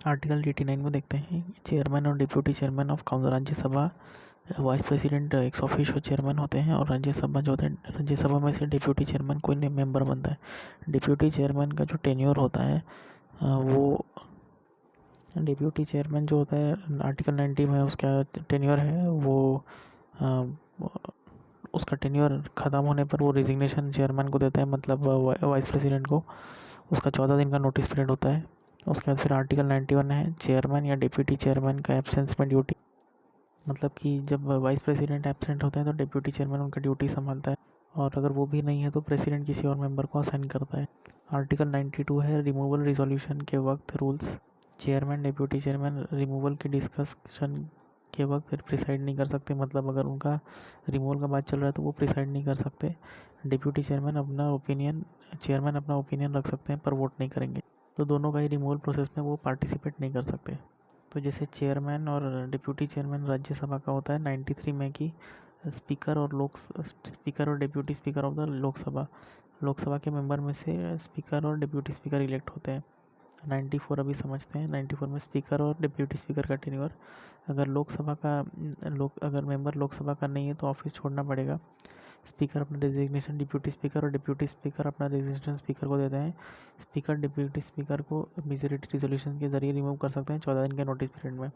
Article 89 में देखते हैं चेयरमैन और deputy chairman of council Rajya Sabha vice president ex officio chairman होते हैं और राज्यसभा जो होता है राज्यसभा में से डिप्यूटी चेयरमैन कोई नहीं मेंबर बनता है। डिप्यूटी चेयरमैन का जो टेन्योर होता है वो डिप्यूटी चेयरमैन जो होता है आर्टिकल 90 में उसका टेन्योर है वो उसका टेन्योर ख़त्म होने पर वो रिजिग्नेशन चेयरमैन को देता है, मतलब वाइस प्रेसिडेंट को। उसका 14 दिन का नोटिस पीरियड होता है। उसके बाद फिर आर्टिकल 91 है चेयरमैन या डिप्यूटी चेयरमैन का एब्सेंस में ड्यूटी, मतलब कि जब वाइस प्रेसिडेंट एब्सेंट होते हैं तो डिप्यूटी चेयरमैन उनका ड्यूटी संभालता है और अगर वो भी नहीं है तो प्रेसिडेंट किसी और मेंबर को असाइन करता है। आर्टिकल 92 है रिमूवल रिजोल्यूशन के वक्त rules. Chairman deputy chairman removal की डिस्कशन के वक्त प्रिसाइड नहीं कर सकते, मतलब अगर उनका रिमूवल का बात चल रहा है तो वो प्रिसाइड नहीं कर सकते। डिप्यूटी चेयरमैन अपना ओपिनियन रख सकते हैं पर वोट नहीं करेंगे, तो दोनों का ही रिमूवल प्रोसेस में वो पार्टिसिपेट नहीं कर सकते। तो जैसे चेयरमैन और डिप्यूटी चेयरमैन राज्यसभा का होता है 93 में कि स्पीकर और deputy speaker of the Lok Sabha के मेंबर में से स्पीकर और डिप्यूटी स्पीकर इलेक्ट होते हैं। 94 अभी समझते हैं। 94 में स्पीकर और डिप्यूटी स्पीकर का टेन्योर, अगर मेंबर लोकसभा का नहीं है तो ऑफिस छोड़ना पड़ेगा। स्पीकर अपना डिजिग्नेशन डिप्यूटी स्पीकर और डिप्यूटी स्पीकर अपना डिजिग्नेशन स्पीकर को देते हैं। स्पीकर डिप्यूटी स्पीकर को मेजॉरिटी रिजोल्यूशन के जरिए रिमूव कर सकते हैं 14 दिन के नोटिस पीरियड में।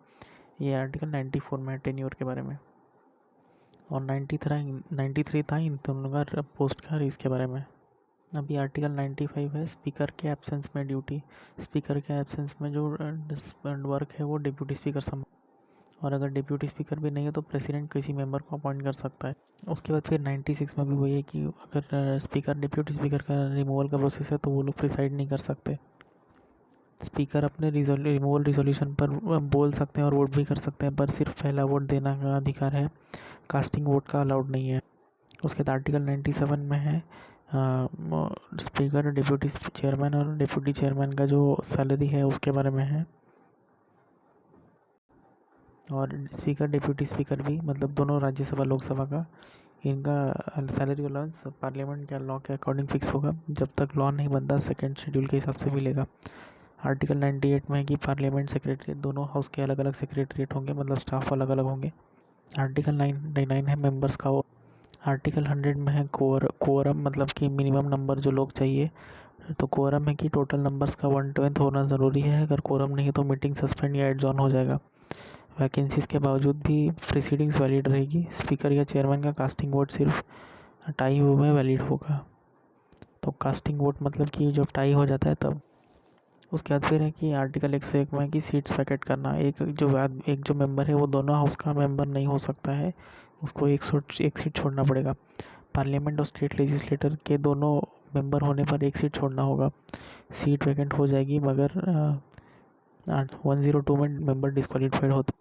ये आर्टिकल 94 में है टेन्योर के बारे में। और 93 था इन दोनों का पोस्ट का इसके बारे में। अभी आर्टिकल 95 है स्पीकर के एब्सेंस में ड्यूटी। स्पीकर के एब्सेंस में जो वर्क है वो डिप्यूटी स्पीकर संभाल, और अगर डिप्यूटी स्पीकर भी नहीं है तो प्रेसिडेंट किसी मेंबर को अपॉइंट कर सकता है। उसके बाद फिर 96 में भी वही है कि अगर स्पीकर डिप्यूटी स्पीकर का रिमूवल का प्रोसेस है तो वो लोग प्रिसाइड नहीं कर सकते। स्पीकर अपने रिमूवल रिजोल्यूशन पर बोल सकते हैं और वोट भी कर सकते हैं, पर सिर्फ पहला वोट देना का अधिकार है, कास्टिंग वोट का अलाउड नहीं है। उसके बाद आर्टिकल 97 में है स्पीकर डिप्यूटी चेयरमैन और डिप्यूटी चेयरमैन का जो सैलरी है उसके बारे में है। और स्पीकर डिप्यूटी स्पीकर भी, मतलब दोनों राज्यसभा लोकसभा का, इनका सैलरी अलाउंस पार्लियामेंट के लॉ के अकॉर्डिंग फिक्स होगा। जब तक लॉ नहीं बनता सेकेंड शेड्यूल के हिसाब से मिलेगा। आर्टिकल 98 में है कि पार्लियामेंट सेक्रेटरीट दोनों हाउस के अलग अलग सेक्रेटरीट होंगे, मतलब स्टाफ अलग अलग होंगे। आर्टिकल 99 है मेंबर्स का। वो आर्टिकल 100 में है कोरम, मतलब कि मिनिमम नंबर जो लोग चाहिए। तो कोरम है कि टोटल नंबर्स का 1/10 होना ज़रूरी है। अगर कोरम नहीं है तो मीटिंग सस्पेंड या एडजॉर्न हो जाएगा। वैकेंसीज के बावजूद भी प्रीसीडिंग्स वैलिड रहेगी। स्पीकर या चेयरमैन का कास्टिंग वोट सिर्फ टाई में वैलिड होगा। तो कास्टिंग वोट मतलब कि जब टाई हो जाता है तब। उसके बाद फिर है कि आर्टिकल 101 में कि सीट्स वैकेट करना। एक जो मेंबर है वो दोनों हाउस का मेंबर नहीं हो सकता है, उसको एक सीट छोड़ना पड़ेगा। पार्लियामेंट और स्टेट लेजिस्लेटर के दोनों मेंबर होने पर एक सीट छोड़ना होगा। सीट वैकेंट हो जाएगी मगर 102 में मेंबर डिस्क्वालीफाइड होता है।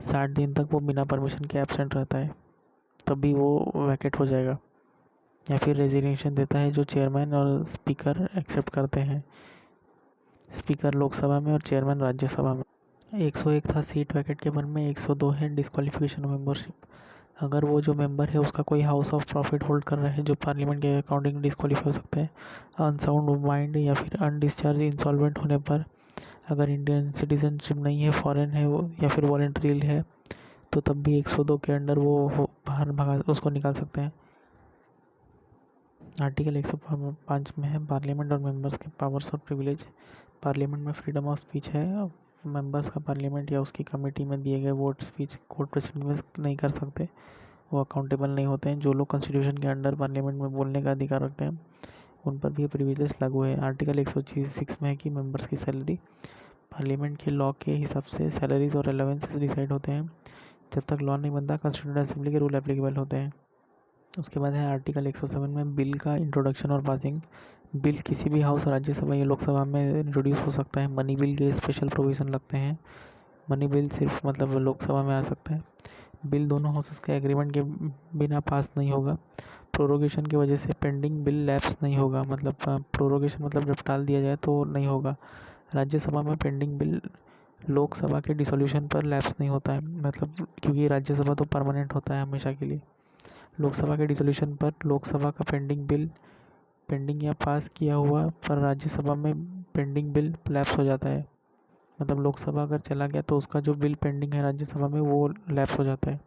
60 दिन तक वो बिना परमिशन के एब्सेंट रहता है, तभी वो वैकेट हो जाएगा। या फिर रेजिग्नेशन देता है जो चेयरमैन और स्पीकर एक्सेप्ट करते हैं, स्पीकर लोकसभा में और चेयरमैन राज्यसभा में। 101 था सीट वैकेट के बारे में। 102 है डिस्क्वालिफिकेशन मेंबरशिप। अगर वो जो मेंबर है उसका कोई हाउस ऑफ प्रॉफिट होल्ड कर रहा है जो पार्लियामेंट के अकॉर्डिंग डिस्क्वालीफाई हो सकता है। अनसाउंड माइंड या फिर अनडिस्चार्ज इंसॉल्वेंट होने पर, अगर इंडियन सिटीजनशिप नहीं है, फॉरेन है वो, या फिर वॉलेंट्री है, तो तब भी 102 के अंडर वो बाहर भगा उसको निकाल सकते हैं। आर्टिकल 105 में है पार्लियामेंट और मेंबर्स के पावर्स और प्रिविलेज। पार्लियामेंट में फ्रीडम ऑफ स्पीच है। मेंबर्स का पार्लियामेंट या उसकी कमेटी में दिए गए वोट स्पीच कोर्ट प्रेसिडेंट में नहीं कर सकते, वो अकाउंटेबल नहीं होते हैं। जो लोग कॉन्स्टिट्यूशन के अंडर पार्लियामेंट में बोलने का अधिकार रखते हैं उन पर भी ये प्रिविलेज लागू है। आर्टिकल 106 में है कि मेंबर्स की सैलरी पार्लियामेंट के लॉ के हिसाब से सैलरीज और अलाउंसेस डिसाइड होते हैं। जब तक लॉ नहीं बनता कॉन्स्टिट्यूंट असेंबली के रूल एप्लीकेबल होते हैं। उसके बाद है आर्टिकल 107 में बिल का इंट्रोडक्शन और पासिंग। बिल किसी भी हाउस राज्यसभा या लोकसभा में इंट्रोड्यूस हो सकता है। मनी बिल के स्पेशल प्रोविज़न लगते हैं। मनी बिल सिर्फ मतलब लोकसभा में आ सकता है। बिल दोनों हाउसेस के एग्रीमेंट के बिना पास नहीं होगा। प्रोरोगेशन की वजह से पेंडिंग बिल लैप्स नहीं होगा, मतलब प्रोरोगेशन मतलब जब टाल दिया जाए तो नहीं होगा। राज्यसभा में पेंडिंग बिल लोकसभा के डिसोल्यूशन पर लैप्स नहीं होता है, मतलब क्योंकि राज्यसभा तो परमानेंट होता है हमेशा के लिए। लोकसभा के डिसोल्यूशन पर लोकसभा का पेंडिंग या पास किया हुआ पर राज्यसभा में पेंडिंग बिल लैप्स हो जाता है। मतलब लोकसभा अगर चला गया तो उसका जो बिल पेंडिंग है राज्यसभा में वो लैप्स हो जाता है।